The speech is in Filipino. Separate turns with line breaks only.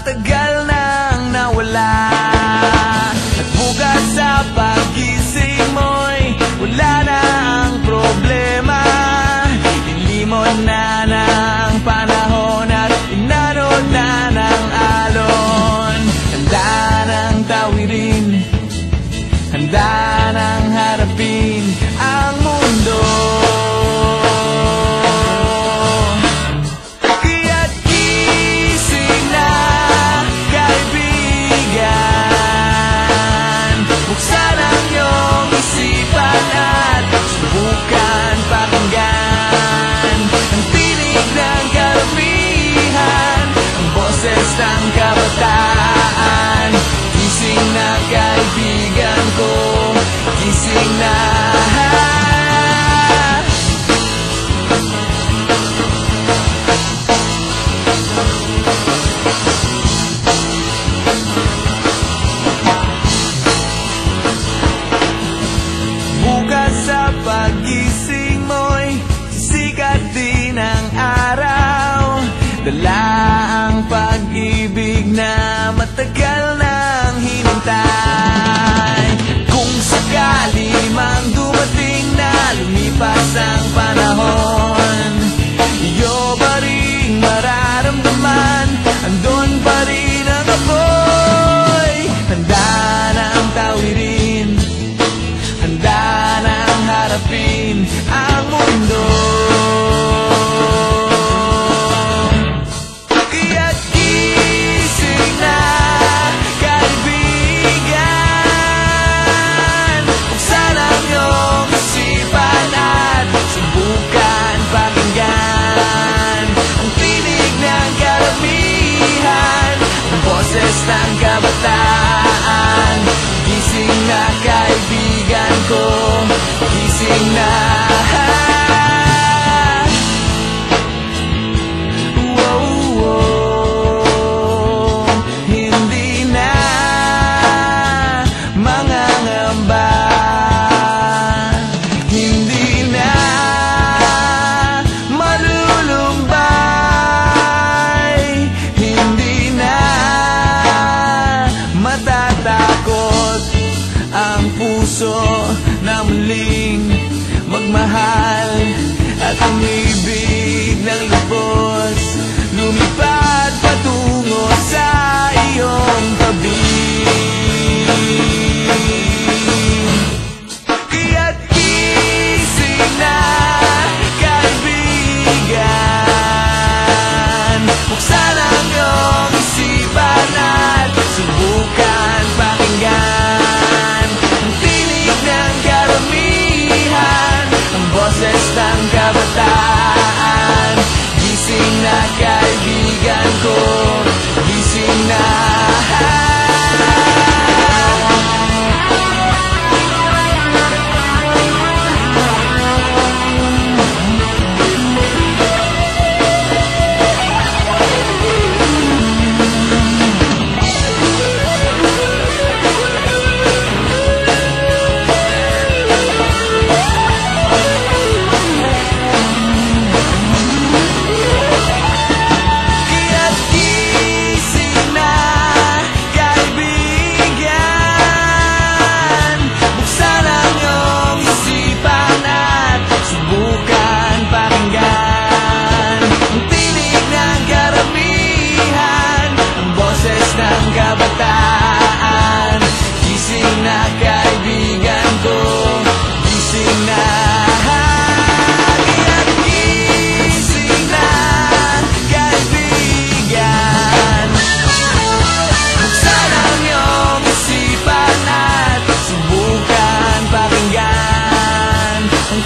matagal nang nawala. At bukas sa pagising mo'y wala na ang problema. Ilimon na ng panahon at inanod na ng alon. Handa ng tawirin, handa ng harapin ang mundo. Kaya't gising na, kaibigan. Buksan ang iyong isipan at subukan pakinggan ang tinig ng karamihan, ang boses ng kabataan. Gising na, kaibigan ko, gising na. Bukas sa pagising mo'y sisikat din ang araw. Dala ang pag-ibig na matagal nang hinintay. Kung sakali mang dumating na lumipas ang panahon, iyo ba rin mararamdaman? Andun pa rin ang apoy. Handa na ang tawirin, handa na ang harapin ang mundo. Kaya't gising na, kaibigan. Buksan ang iyong isipan at subukan pakinggan ang tinig ng karamihan, ang boses ng kabataan. Gising na, kaibigan ko, gising na. Hindi na mangangamba, hindi na malulumbay, hindi na matatakot ang puso na muling magmahal at umibig ng lubos. Lumipad patungo sa iyong tabi. Kaya't gising na, kaibigan. Buksan ang iyong isipan at subukan pakinggan ang tinig ng karamihan, ang boses ng kabataan. Gising na, kaibigan ko, gising na. Kaya't gising na, kaibigan. Buksan ang iyong isipan at subukan pakinggan ang tinig ng karamihan, ang boses ng kabataan. Gising na, kaibigan ko, gising na. Kaya't gising na, kaibigan. Buksan ang iyong isipan at subukan pakinggan ang